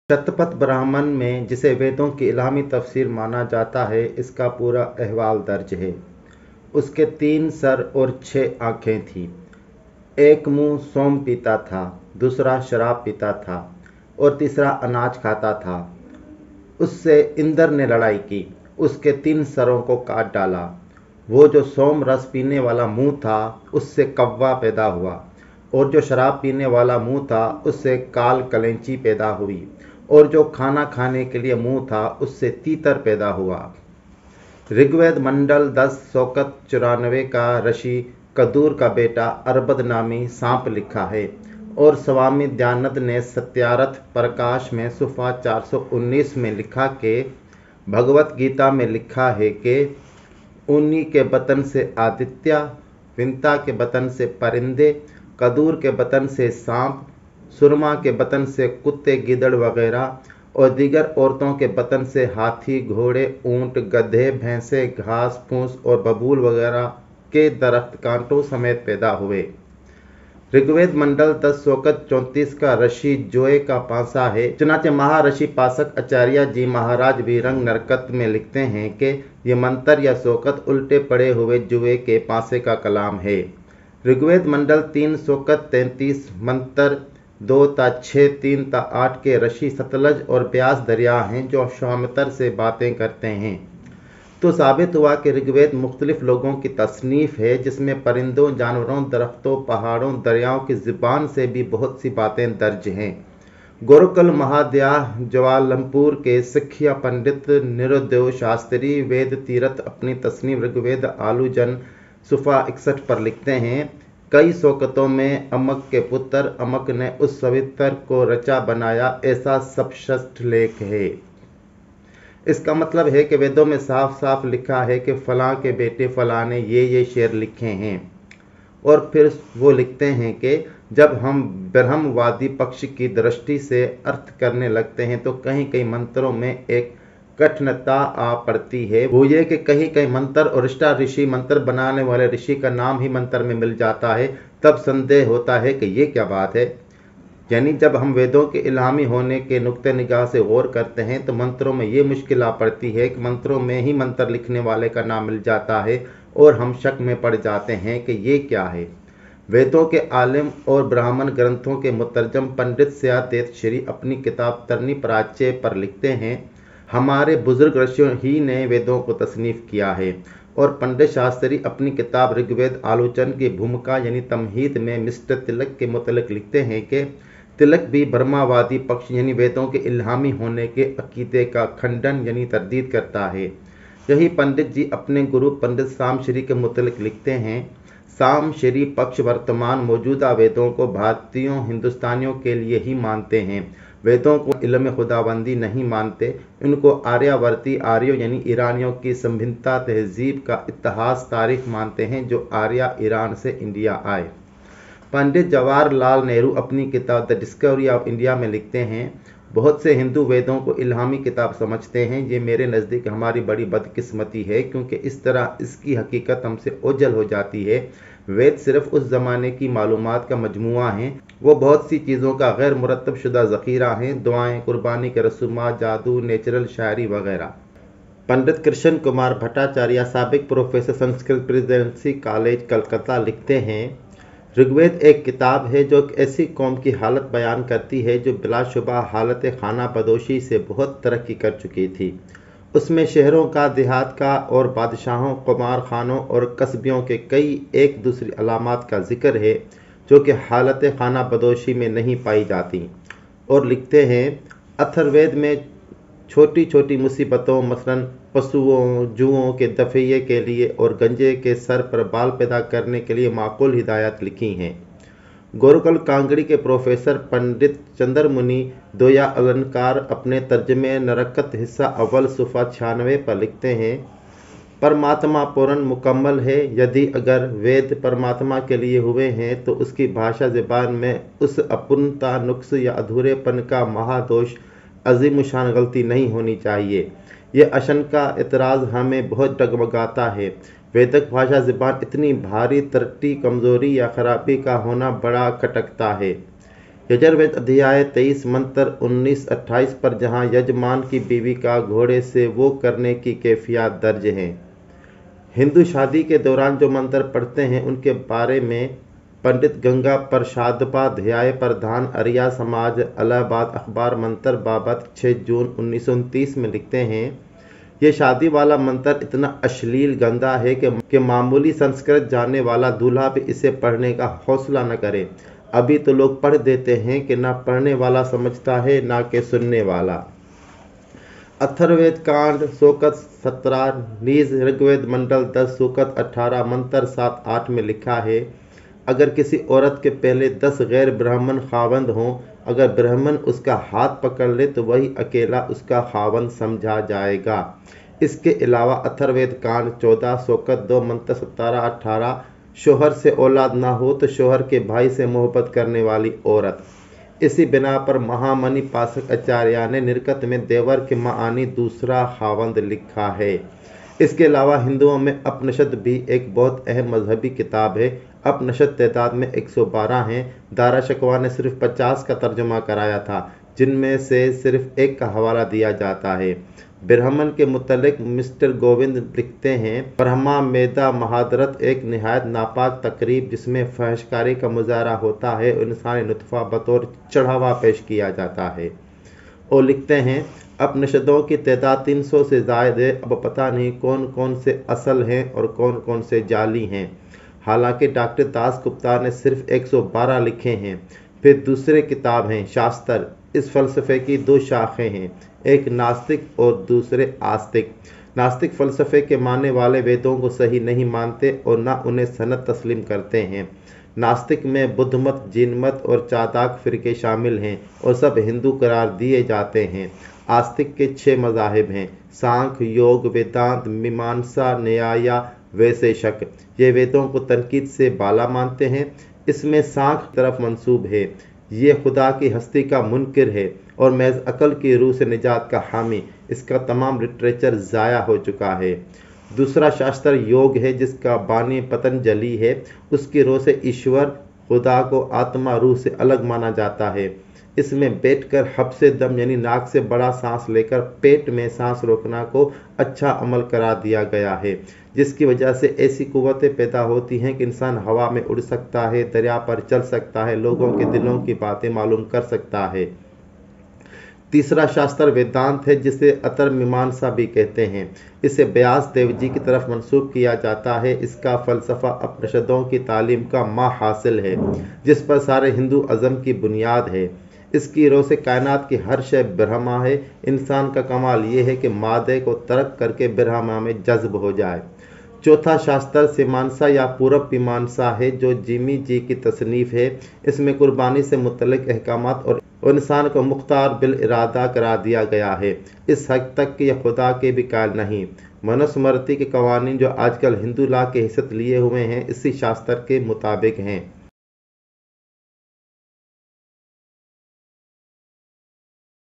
शतपथ ब्राह्मण में, जिसे वेदों की इलाही तफसीर माना जाता है, इसका पूरा अहवाल दर्ज है। उसके 3 सर और 6 आँखें थीं। एक मुंह सोम पीता था, दूसरा शराब पीता था और तीसरा अनाज खाता था। उससे इंद्र ने लड़ाई की, उसके 3 सरों को काट डाला। वो जो सोम रस पीने वाला मुंह था, उससे कौवा पैदा हुआ, और जो शराब पीने वाला मुंह था, उससे काल कलेंची पैदा हुई, और जो खाना खाने के लिए मुंह था, उससे तीतर पैदा हुआ। ऋग्वेद मंडल 10 शौकत 94 का ऋषि कदूर का बेटा अरबद नामी सांप लिखा है, और स्वामी दयानंद ने सत्यार्थ प्रकाश में सुफा 419 में लिखा कि भगवत गीता में लिखा है कि ऊनी के बतन से आदित्य, विंता के बतन से परिंदे, कदूर के बतन से सांप, सुरमा के बतन से कुत्ते गिदड़ वगैरह, और दीगर औरतों के बतन से हाथी, घोड़े, ऊंट, गधे, भैंसे, घास फूस और बबूल वगैरह के दरख्त कांटों समेत पैदा हुए। ऋग्वेद मंडल 10 शौकत 34 का ऋषि जोए का पासा है। चुनाचे महाऋषि पासक आचार्य जी महाराज वीरंग नरकत में लिखते हैं कि ये मंत्र या शौकत उल्टे पड़े हुए जुए के पासे का कलाम है। ऋग्वेद मंडल 3 शौकत 33 मंत्र 2 ता 6 3 ता 8 के ऋषि सतलज और ब्यास दरिया हैं जो अश्वामित्र से बातें करते हैं। तो साबित हुआ कि ऋग्वेद मुख्तलिफ लोगों की तसनीफ़ है, जिसमें परिंदों, जानवरों, दरख्तों, पहाड़ों, दरियाओं की ज़ुबान से भी बहुत सी बातें दर्ज हैं। गोरकल महादया जवालमपुर के सिखिया पंडित निरुदेव शास्त्री वेद तीरथ अपनी तसनीफ ऋग्वेद आलूजन सुफा 61 पर लिखते हैं, कई शौकतों में अमक के पुत्र अमक ने उस सवितर को रचा बनाया, ऐसा सप्तष्ठ लेख है। इसका मतलब है कि वेदों में साफ साफ लिखा है कि फलां के बेटे फलां ने ये शेर लिखे हैं। और फिर वो लिखते हैं कि जब हम ब्रह्मवादी पक्ष की दृष्टि से अर्थ करने लगते हैं तो कहीं कहीं मंत्रों में एक कठिनता आ पड़ती है। वो ये कि कहीं कहीं मंत्र और ऋष्टा ऋषि, मंत्र बनाने वाले ऋषि का नाम ही मंत्र में मिल जाता है। तब संदेह होता है कि ये क्या बात है। यानी जब हम वेदों के इल्हामी होने के नुक्ते निगाह से गौर करते हैं तो मंत्रों में ये मुश्किल आ पड़ती है कि मंत्रों में ही मंत्र लिखने वाले का नाम मिल जाता है और हम शक में पड़ जाते हैं कि ये क्या है। वेदों के आलिम और ब्राह्मण ग्रंथों के मुतरजम पंडित सयादेत श्री अपनी किताब तरनी प्राच्य पर लिखते हैं, हमारे बुजुर्ग ऋषियों ही ने वेदों को तसनीफ किया है। और पंडित शास्त्री अपनी किताब ऋग्वेद आलोचन की भूमिका यानी तमहीद में मिस्टर तिलक के मुतल्लिक लिखते हैं कि तिलक भी ब्रह्मवादी पक्ष यानी वेदों के इल्हामी होने के अकीदे का खंडन यानी तरदीद करता है। यही पंडित जी अपने गुरु पंडित सामश्री के मुतल्लिक लिखते हैं, सामश्री पक्ष वर्तमान मौजूदा वेदों को भारतीयों हिंदुस्तानियों के लिए ही मानते हैं। वेदों को इल्म खुदाबंदी नहीं मानते। इनको आर्यावर्ती आर्यों यानी ईरानियों की संभिन्नता तहजीब का इतिहास तारीख मानते हैं जो आर्या ईरान से इंडिया आए। पंडित जवाहरलाल नेहरू अपनी किताब द डिस्कवरी ऑफ इंडिया में लिखते हैं, बहुत से हिंदू वेदों को इल्हामी किताब समझते हैं। ये मेरे नज़दीक हमारी बड़ी बदकिस्मती है, क्योंकि इस तरह इसकी हकीकत हमसे ओझल हो जाती है। वेद सिर्फ उस ज़माने की मालूमात का मजमुआ हैं। वो बहुत सी चीज़ों का गैर मुरतब शुदा ज़ख़ीरा हैं, दुआएँ, कुर्बानी के रसूमात, जादू, नेचुरल शायरी वगैरह। पंडित कृष्ण कुमार भट्टाचार्य साबिक professor Sanskrit presidency college Calcutta लिखते हैं, ऋग्वेद एक किताब है जो एक ऐसी कौम की हालत बयान करती है जो बिलाशुबा हालत खाना बदोशी से बहुत तरक्की कर चुकी थी। उसमें शहरों का, देहात का और बादशाहों, कुमार खानों और कस्बियों के कई एक दूसरी अलामात का जिक्र है जो कि हालत खाना बदोशी में नहीं पाई जाती। और लिखते हैं, अथर्ववेद में छोटी छोटी मुसीबतों मसलन पशुओं, जुओं के दफ़िये के लिए और गंजे के सर पर बाल पैदा करने के लिए माकूल हिदायत लिखी हैं। गोरकल कांगड़ी के प्रोफेसर पंडित चंद्रमुनि दोया अलंकार अपने तर्जमे नरकत हिस्सा अव्वल सुफा 96 पर लिखते हैं, परमात्मा पूर्ण मुकम्मल है। यदि अगर वेद परमात्मा के लिए हुए हैं तो उसकी भाषा ज़बान में उस अपूर्णता, नुक्स या अधूरेपन का महादोष, अजीमुशान गलती नहीं होनी चाहिए। ये आशंका एतराज़ हमें बहुत डगमगाता है। वेदक भाषा ज़बान इतनी भारी, तरट्टी, कमज़ोरी या ख़राबी का होना बड़ा खटकता है। यजुर्वेद अध्याय 23 मंत्र 19-28 पर जहाँ यजमान की बीवी का घोड़े से वो करने की कैफियत दर्ज है। हिंदू शादी के दौरान जो मंत्र पढ़ते हैं उनके बारे में पंडित गंगा प्रसादोपाध्याय प्रधान आर्य समाज इलाहाबाद अखबार मंत्र बाबत 6 जून 1929 में लिखते हैं, ये शादी वाला मंत्र इतना अश्लील गंदा है कि मामूली संस्कृत जानने वाला दूल्हा भी इसे पढ़ने का हौसला न करे। अभी तो लोग पढ़ देते हैं कि ना पढ़ने वाला समझता है ना कि सुनने वाला। अथर्ववेद कांड सूक्त 17 नीज ऋग्वेद मंडल 10 सूक्त 18 मंत्र 7-8 में लिखा है, अगर किसी औरत के पहले 10 गैर ब्राह्मण खावंद हों, अगर ब्राह्मण उसका हाथ पकड़ ले तो वही अकेला उसका खावंद समझा जाएगा। इसके अलावा अथर्ववेद कांड 14 सूक्त 2 मंत्र 17-18 शोहर से औलाद ना हो तो शोहर के भाई से मोहब्बत करने वाली औरत। इसी बिना पर महामणि पासक आचार्य ने निर्कत में देवर के मानी दूसरा खावंद लिखा है। इसके अलावा हिंदुओं में उपनिषद भी एक बहुत अहम मजहबी किताब है। उपनिषद तादाद में 112 हैं। दारा शकवा ने सिर्फ 50 का तर्जुमा कराया था, जिनमें से सिर्फ एक का हवाला दिया जाता है। ब्राह्मण के मुतल्लिक मिस्टर गोविंद लिखते हैं, ब्रह्मा मेदा महादरत एक निहायत नापाक तकरीब जिसमें फहशकारी का मुजाहरा होता है और इंसानी नुतफ़ा बतौर चढ़ावा पेश किया जाता है। और लिखते हैं, उपनिषदों की तादाद 300 से ज़ायद है। अब पता नहीं कौन कौन से असल हैं और कौन कौन से जाली हैं। हालांकि डॉक्टर दास गुप्ता ने सिर्फ 112 लिखे हैं। फिर दूसरे किताब हैं शास्त्र। इस फ़लसफ़े की 2 शाखें हैं, एक नास्तिक और दूसरे आस्तिक। नास्तिक फ़लसफ़े के मानने वाले वेदों को सही नहीं मानते और न उन्हें सनद तस्लीम करते हैं। नास्तिक में बुद्ध मत, जीन मत और चाताक फ़िरके शामिल हैं और सब हिंदू करार दिए जाते हैं। आस्तिक के 6 मज़ाहिब हैं, सांख्य, योग, वेदांत, मीमांसा, न्याय, वैशेषिक। ये वेदों को तनकीद से बाला मानते हैं। इसमें सांख्य तरफ मंसूब है, ये खुदा की हस्ती का मुनकिर है और महज अकल की रूह से निजात का हामी। इसका तमाम लिटरेचर ज़ाया हो चुका है। दूसरा शास्त्र योग है, जिसका बानी पतंजलि है। उसकी रूह से ईश्वर खुदा को आत्मा रूह से अलग माना जाता है। इसमें बैठकर हब्से दम यानी नाक से बड़ा सांस लेकर पेट में सांस रोकना को अच्छा अमल करा दिया गया है, जिसकी वजह से ऐसी कुव्वतें पैदा होती हैं कि इंसान हवा में उड़ सकता है, दरिया पर चल सकता है, लोगों के दिलों की बातें मालूम कर सकता है। तीसरा शास्त्र वेदांत है, जिसे अतर मीमांसा भी कहते हैं। इसे व्यास देव जी की तरफ मंसूब किया जाता है। इसका फ़लसफ़ा उपनिषदों की तालीम का माँ हासिल है, जिस पर सारे हिंदू अज़म की बुनियाद है। इसकी रोह से कायनात की हर शय ब्रह्मा है। इंसान का कमाल ये है कि मादे को तर्क करके ब्रह्मा में जज्ब हो जाए। चौथा शास्त्र सीमांसा या पूरब मीमांसा है, जो जिमी जी की तसनीफ़ है। इसमें कुर्बानी से मुतल्लिक अहकामात और इंसान को मुख्तार बिल इरादा करा दिया गया है, इस हद तक कि यह खुदा के भी कायल नहीं। मनुस्मृति के कवानीन जो आजकल हिंदू ला की हैसियत लिए हुए हैं, इसी शास्त्र के मुताबिक हैं।